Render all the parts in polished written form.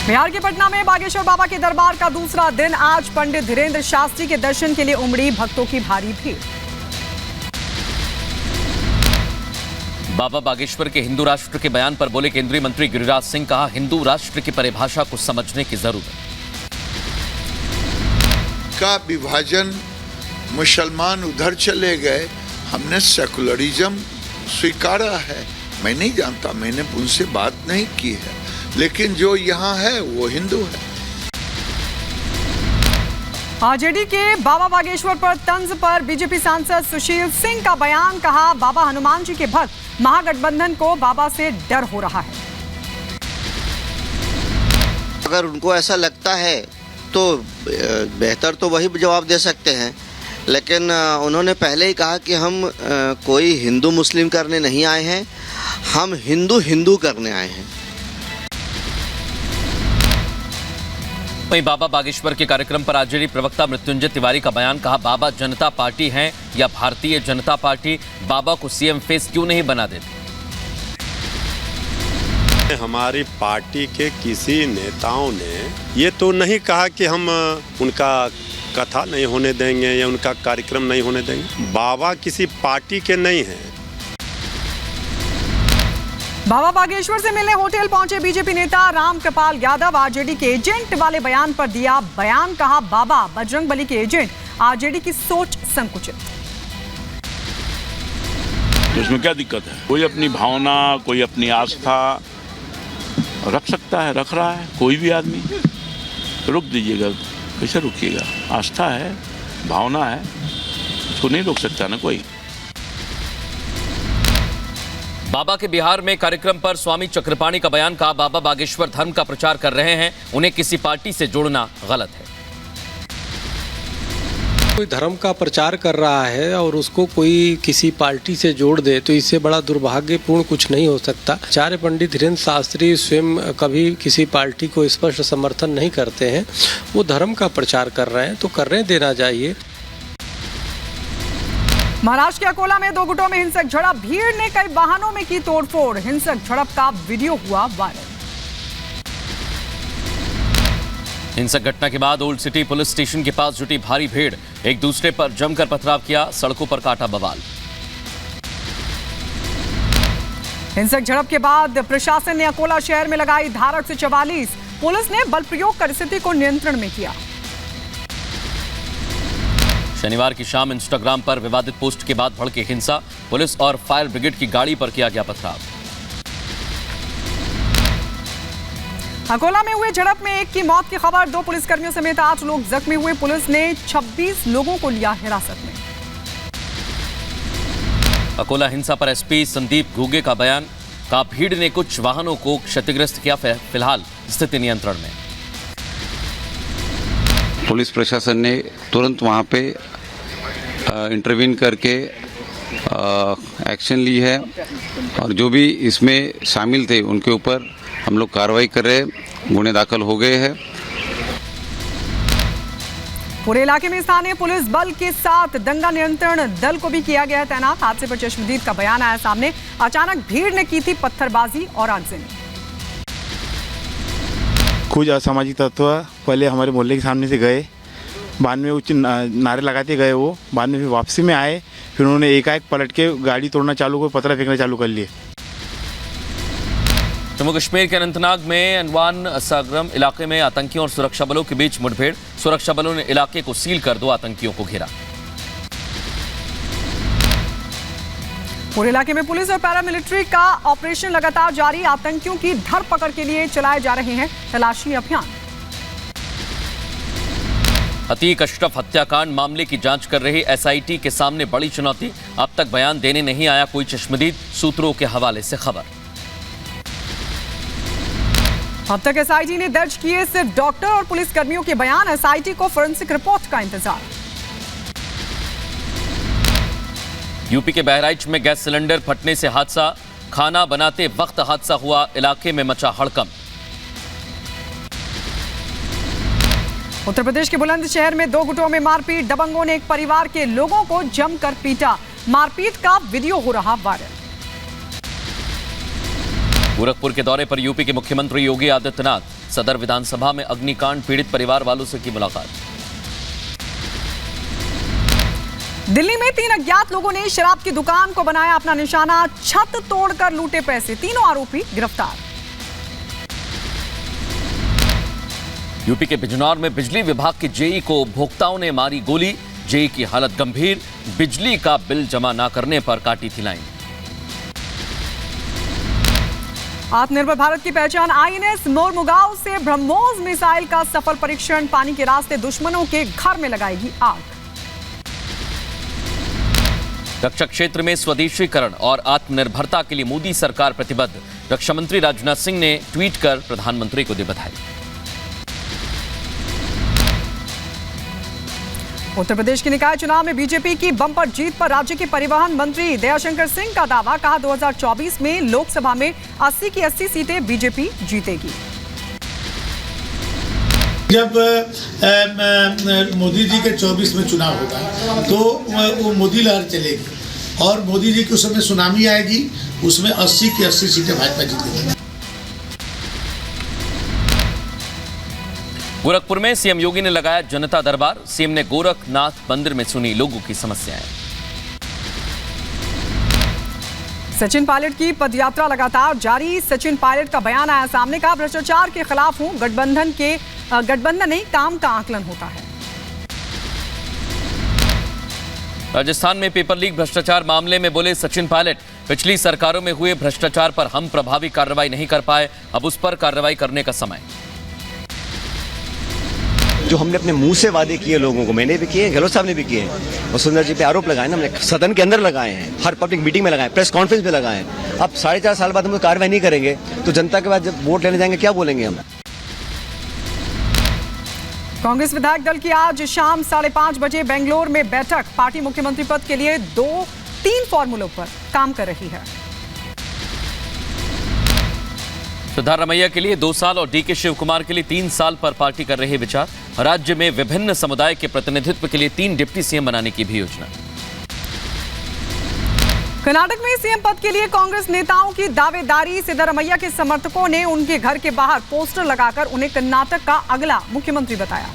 बिहार के पटना में बागेश्वर बाबा के दरबार का दूसरा दिन। आज पंडित धीरेन्द्र शास्त्री के दर्शन के लिए उमड़ी भक्तों की भारी भीड़। बाबा बागेश्वर के हिंदू राष्ट्र के बयान पर बोले केंद्रीय मंत्री गिरिराज सिंह। कहा, हिंदू राष्ट्र की परिभाषा को समझने की जरूरत का विभाजन, मुसलमान उधर चले गए, हमने सेकुलरिज्म स्वीकारा है। मैं नहीं जानता, मैंने उनसे बात नहीं की है, लेकिन जो यहाँ है वो हिंदू है। आरजेडी के बाबा बागेश्वर पर तंज पर बीजेपी सांसद सुशील सिंह का बयान। कहा, बाबा हनुमान जी के भक्त महागठबंधन को बाबा से डर हो रहा है। अगर उनको ऐसा लगता है तो बेहतर तो वही जवाब दे सकते हैं, लेकिन उन्होंने पहले ही कहा कि हम कोई हिंदू मुस्लिम करने नहीं आए हैं, हम हिंदू हिंदू करने आए हैं। वहीं बाबा बागेश्वर के कार्यक्रम पर आरजेडी प्रवक्ता मृत्युंजय तिवारी का बयान। कहा, बाबा जनता पार्टी हैं या भारतीय जनता पार्टी, बाबा को सीएम फेस क्यों नहीं बना देती। हमारी पार्टी के किसी नेताओं ने ये तो नहीं कहा कि हम उनका कथा नहीं होने देंगे या उनका कार्यक्रम नहीं होने देंगे। बाबा किसी पार्टी के नहीं हैं। बाबा बागेश्वर से मिलने होटल पहुंचे बीजेपी नेता राम कृपाल यादव। आरजेडी के एजेंट वाले बयान पर दिया बयान। कहा, बाबा बजरंगबली के एजेंट, आरजेडी की सोच संकुचित। तो इसमें क्या दिक्कत है? कोई अपनी भावना, कोई अपनी आस्था रख सकता है, रख रहा है कोई भी आदमी। रुक दीजिएगा, कैसे रुकिएगा? आस्था है, भावना है, उसको नहीं रोक सकता ना कोई। बाबा के बिहार में कार्यक्रम पर स्वामी चक्रपाणी का बयान। कहा, बाबा बागेश्वर धर्म का प्रचार कर रहे हैं, उन्हें किसी पार्टी से जोड़ना गलत है। कोई धर्म का प्रचार कर रहा है और उसको कोई किसी पार्टी से जोड़ दे तो इससे बड़ा दुर्भाग्यपूर्ण कुछ नहीं हो सकता। आचार्य पंडित धीरेन्द्र शास्त्री स्वयं कभी किसी पार्टी को स्पष्ट समर्थन नहीं करते हैं, वो धर्म का प्रचार कर रहे हैं तो करने देना चाहिए। महाराष्ट्र के अकोला में दो गुटों में हिंसक झड़प। भीड़ ने कई वाहनों में की तोड़फोड़। हिंसक झड़प का वीडियो हुआ वायरल। हिंसक घटना के बाद ओल्ड सिटी पुलिस स्टेशन के पास जुटी भारी भीड़। एक दूसरे पर जमकर पथराव किया, सड़कों पर काटा बवाल। हिंसक झड़प के बाद प्रशासन ने अकोला शहर में लगाई धारा 144। पुलिस ने बल प्रयोग कर स्थिति को नियंत्रण में किया। शनिवार की शाम इंस्टाग्राम पर विवादित पोस्ट के बाद भड़की हिंसा। पुलिस और फायर ब्रिगेड की गाड़ी पर किया गया पथराव। अकोला में हुए झड़प में एक की मौत की खबर। 2 पुलिसकर्मियों समेत 8 लोग जख्मी हुए। पुलिस ने 26 लोगों को लिया हिरासत में। अकोला हिंसा पर एसपी संदीप घुगे का बयान। कहा, भीड़ ने कुछ वाहनों को क्षतिग्रस्त किया, फिलहाल स्थिति नियंत्रण में। पुलिस प्रशासन ने तुरंत वहां पे इंटरवीन करके एक्शन ली है और जो भी इसमें शामिल थे उनके ऊपर हम लोग कार्रवाई कर रहे हैं। गुने दाखिल हो गए हैं। पूरे इलाके में स्थानीय पुलिस बल के साथ दंगा नियंत्रण दल को भी किया गया है तैनात। हादसे पर चश्मदीद का बयान आया सामने। अचानक भीड़ ने की थी पत्थरबाजी और आगजनी। कुछ असामाजिक तत्व पहले हमारे मोहल्ले के सामने से गए, बाद में कुछ नारे लगाते गए, वो बाद में फिर वापसी में आए, फिर उन्होंने एकाएक पलट के गाड़ी तोड़ना चालू कर, पत्थर फेंकना चालू कर लिए। जम्मू कश्मीर के अनंतनाग में अनवान सागरम इलाके में आतंकियों और सुरक्षा बलों के बीच मुठभेड़। सुरक्षा बलों ने इलाके को सील कर 2 आतंकियों को घेरा। पूरे इलाके में पुलिस और पैरामिलिट्री का ऑपरेशन लगातार जारी। आतंकियों की धरपकड़ के लिए चलाए जा रहे हैं तलाशी अभियान। अतीक अशरफ हत्याकांड मामले की जांच कर रही एसआईटी के सामने बड़ी चुनौती। अब तक बयान देने नहीं आया कोई चश्मदीद। सूत्रों के हवाले से खबर। अब तक एसआईटी ने दर्ज किए सिर्फ डॉक्टर और पुलिस कर्मियों के बयान। एसआईटी को फोरेंसिक रिपोर्ट का इंतजार। यूपी के बहराइच में गैस सिलेंडर फटने से हादसा। खाना बनाते वक्त हादसा हुआ, इलाके में मचा हड़कंप। उत्तर प्रदेश के बुलंदशहर में 2 गुटों में मारपीट। दबंगों ने एक परिवार के लोगों को जमकर पीटा। मारपीट का वीडियो हो रहा वायरल। गोरखपुर के दौरे पर यूपी के मुख्यमंत्री योगी आदित्यनाथ। सदर विधानसभा में अग्निकांड पीड़ित परिवार वालों से की मुलाकात। दिल्ली में 3 अज्ञात लोगों ने शराब की दुकान को बनाया अपना निशाना, छत तोड़कर लूटे पैसे, तीनों आरोपी गिरफ्तार। यूपी के बिजनौर में बिजली विभाग के जेई को उपभोक्ताओं ने मारी गोली, जेई की हालत गंभीर, बिजली का बिल जमा न करने पर काटी थी लाइन। आत्मनिर्भर भारत की पहचान आईएनएस मोरमुगांव से ब्रह्मोस मिसाइल का सफल परीक्षण, पानी के रास्ते दुश्मनों के घर में लगाएगी आग। रक्षा क्षेत्र में स्वदेशीकरण और आत्मनिर्भरता के लिए मोदी सरकार प्रतिबद्ध, रक्षा मंत्री राजनाथ सिंह ने ट्वीट कर प्रधानमंत्री को दी बधाई। उत्तर प्रदेश के निकाय चुनाव में बीजेपी की बम्पर जीत पर राज्य के परिवहन मंत्री दयाशंकर सिंह का दावा, कहा 2024 में लोकसभा में 80 की 80 सीटें बीजेपी जीतेगी। जब मोदी जी के 24 में चुनाव होगा तो वो मोदी लहर चलेगी और मोदी जी के उस समय सुनामी आएगी, उसमें 80 की 80 सीटें भाजपा जीतेगी। गोरखपुर में सीएम योगी ने लगाया जनता दरबार, सीएम ने गोरखनाथ मंदिर में सुनी लोगों की समस्याएं। सचिन पायलट की पदयात्रा लगातार जारी, सचिन पायलट का बयान आया सामने, कहा भ्रष्टाचार के खिलाफ हूं, गठबंधन नहीं काम का आकलन होता है। राजस्थान में पेपर लीक भ्रष्टाचार मामले में बोले सचिन पायलट, पिछली सरकारों में हुए भ्रष्टाचार पर हम प्रभावी कार्रवाई नहीं कर पाए, अब उस पर कार्रवाई करने का समय। जो हमने अपने मुंह से वादे किए लोगों को, मैंने भी किए, गहलोत साहब ने भी किए हैं, और सुंदर जी पे आरोप लगाए ना, हमने सदन के अंदर लगाए हैं, हर पब्लिक मीटिंग में लगाए, प्रेस कॉन्फ्रेंस में लगाए हैं। अब 4.5 साल बाद हम कार्रवाई नहीं करेंगे तो जनता के बाद जब वोट लेने जाएंगे क्या बोलेंगे हम। कांग्रेस विधायक दल की आज शाम 5:30 बजे बेंगलोर में बैठक, पार्टी मुख्यमंत्री पद के लिए 2-3 फॉर्मूलों पर काम कर रही है। सिद्धारमैया के लिए 2 साल और डीके शिव कुमार के लिए 3 साल पर पार्टी कर रही विचार, राज्य में विभिन्न समुदाय के प्रतिनिधित्व के लिए 3 डिप्टी सीएम बनाने की भी योजना। कर्नाटक में सीएम पद के लिए कांग्रेस नेताओं की दावेदारी, सिद्धारमैया के समर्थकों ने उनके घर के बाहर पोस्टर लगाकर उन्हें कर्नाटक का अगला मुख्यमंत्री बताया।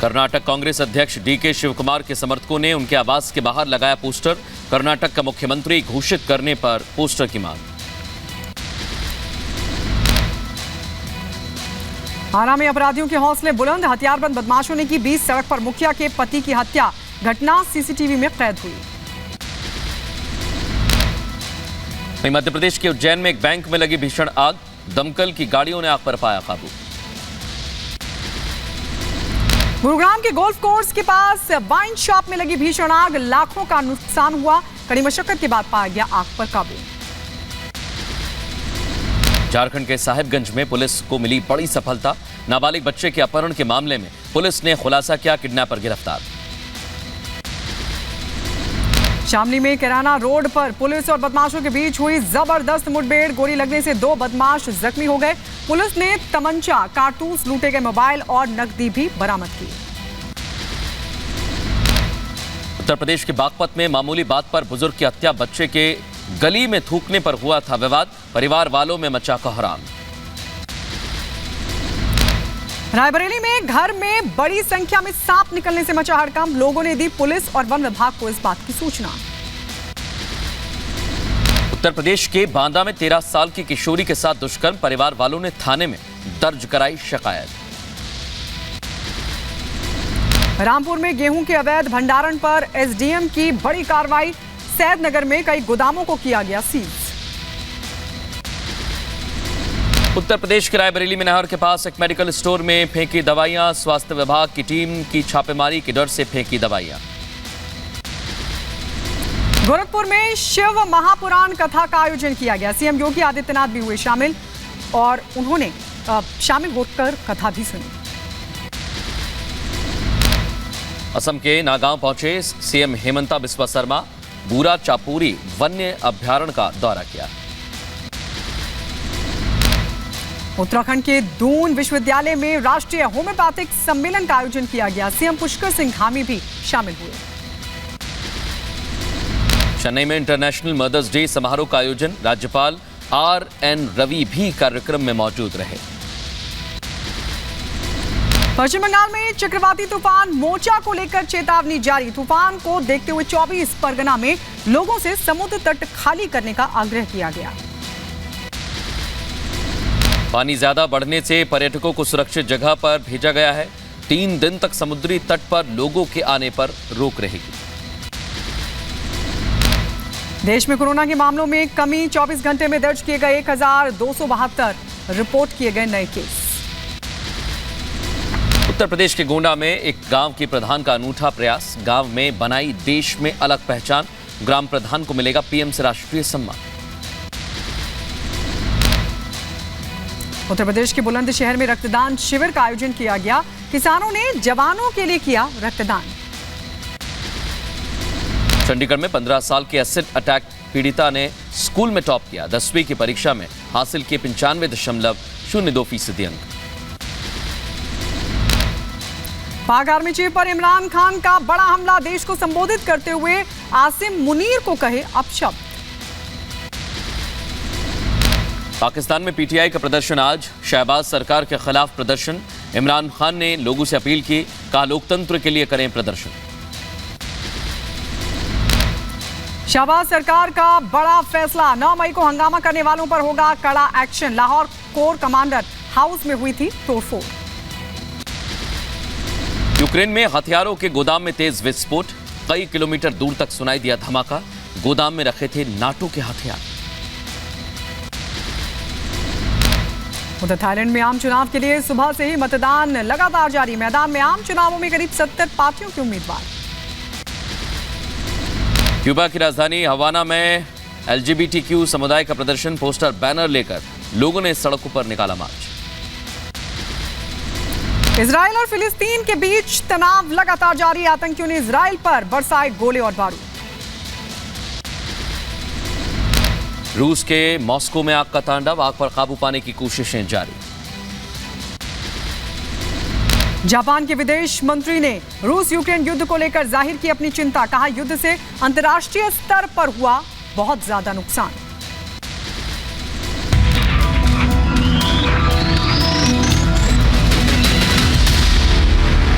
कर्नाटक कांग्रेस अध्यक्ष डीके शिव कुमार के समर्थकों ने उनके आवास के बाहर लगाया पोस्टर, कर्नाटक का मुख्यमंत्री घोषित करने पर पोस्टर की मांग। आरा में अपराधियों के हौसले बुलंद, हथियारबंद बदमाशों ने की 20 सड़क पर मुखिया के पति की हत्या, घटना सीसीटीवी में कैद हुई। मध्य प्रदेश के उज्जैन में एक बैंक में लगी भीषण आग, दमकल की गाड़ियों ने आग पर पाया काबू। गुरुग्राम के गोल्फ कोर्स के पास वाइन शॉप में लगी भीषण आग, लाखों का नुकसान हुआ, कड़ी मशक्कत के बाद पाया गया आग पर काबू। झारखंड के साहिबगंज में पुलिस को मिली बड़ी सफलता, नाबालिग बच्चे के अपहरण के मामले में पुलिस ने खुलासा किया, किडनैपर गिरफ्तार। शामली में किराना रोड पर पुलिस और बदमाशों के बीच हुई जबरदस्त मुठभेड़, गोली लगने से 2 बदमाश जख्मी हो गए। पुलिस ने तमंचा, कारतूस, लूटे गए मोबाइल और नकदी भी बरामद की। उत्तर प्रदेश के बागपत में मामूली बात पर बुजुर्ग की हत्या, बच्चे के गली में थूकने पर हुआ था विवाद, परिवार वालों में मचा कोहराम। रायबरेली में घर में बड़ी संख्या में सांप निकलने से मचा हड़कंप, लोगों ने दी पुलिस और वन विभाग को इस बात की सूचना। उत्तर प्रदेश के बांदा में 13 साल की किशोरी के साथ दुष्कर्म, परिवार वालों ने थाने में दर्ज कराई शिकायत। रामपुर में गेहूं के अवैध भंडारण पर एसडीएम की बड़ी कार्रवाई, सैदनगर में कई गोदामों को किया गया सीज। उत्तर प्रदेश के रायबरेली में नहर के पास एक मेडिकल स्टोर में फेंकी दवाइयां, स्वास्थ्य विभाग की टीम की छापेमारी के डर से फेंकी दवाइयां। गोरखपुर में शिव महापुराण कथा का आयोजन किया गया, सीएम योगी आदित्यनाथ भी हुए शामिल और उन्होंने शामिल होकर कथा भी सुनी। असम के नागांव पहुंचे सीएम हेमंता बिस्वा शर्मा, बूरा चापूरी वन्य अभ्यारण्य का दौरा किया। उत्तराखंड के दून विश्वविद्यालय में राष्ट्रीय होम्योपैथिक सम्मेलन का आयोजन किया गया, सीएम पुष्कर सिंह धामी भी शामिल हुए। चेन्नई में इंटरनेशनल मदर्स डे समारोह का आयोजन, राज्यपाल RN रवि भी कार्यक्रम में मौजूद रहे। पश्चिम बंगाल में चक्रवाती तूफान मोचा को लेकर चेतावनी जारी। तूफान को देखते हुए 24 परगना में लोगों से समुद्र तट खाली करने का आग्रह किया गया। पानी ज्यादा बढ़ने से पर्यटकों को सुरक्षित जगह पर भेजा गया है। 3 दिन तक समुद्री तट पर लोगों के आने पर रोक रहेगी। देश में कोरोना के मामलों में कमी। 24 घंटे में दर्ज किए गए 1272 रिपोर्ट किए गए नए केस। उत्तर प्रदेश के गोंडा में एक गांव के प्रधान का अनूठा प्रयास। गांव में बनाई देश में अलग पहचान। ग्राम प्रधान को मिलेगा पीएम से राष्ट्रीय सम्मान। उत्तर प्रदेश के बुलंदशहर में रक्तदान शिविर का आयोजन किया गया। किसानों ने जवानों के लिए किया रक्तदान। चंडीगढ़ में 15 साल के एसिड अटैक पीड़िता ने स्कूल में टॉप किया। 10वीं की परीक्षा में हासिल किए 95.02% अंक। पाक आर्मी चीफ पर इमरान खान का बड़ा हमला। देश को संबोधित करते हुए आसिम मुनीर को कहे अपशब्द। पाकिस्तान में पीटीआई का प्रदर्शन आज। शहबाज सरकार के खिलाफ प्रदर्शन। इमरान खान ने लोगों से अपील की, कहा लोकतंत्र के लिए करें प्रदर्शन। शहबाज सरकार का बड़ा फैसला। 9 मई को हंगामा करने वालों पर होगा कड़ा action. Lahore core commander house में हुई थी तोड़फोड़। यूक्रेन में हथियारों के गोदाम में तेज विस्फोट। कई किलोमीटर दूर तक सुनाई दिया धमाका। गोदाम में रखे थे नाटो के हथियार। उधर थाईलैंड में आम चुनाव के लिए सुबह से ही मतदान लगातार जारी। मैदान में आम चुनावों में करीब 70 पार्टियों के उम्मीदवार। क्यूबा की राजधानी हवाना में LGBTQ समुदाय का प्रदर्शन। पोस्टर बैनर लेकर लोगों ने सड़कों पर निकाला मार्च। इजराइल और फिलिस्तीन के बीच तनाव लगातार जारी। आतंकियों ने इजराइल पर बरसाए गोले और बारूद। रूस के मॉस्को में आग का तांडव। आग पर काबू पाने की कोशिशें जारी। जापान के विदेश मंत्री ने रूस यूक्रेन युद्ध को लेकर जाहिर की अपनी चिंता। कहा युद्ध से अंतर्राष्ट्रीय स्तर पर हुआ बहुत ज्यादा नुकसान।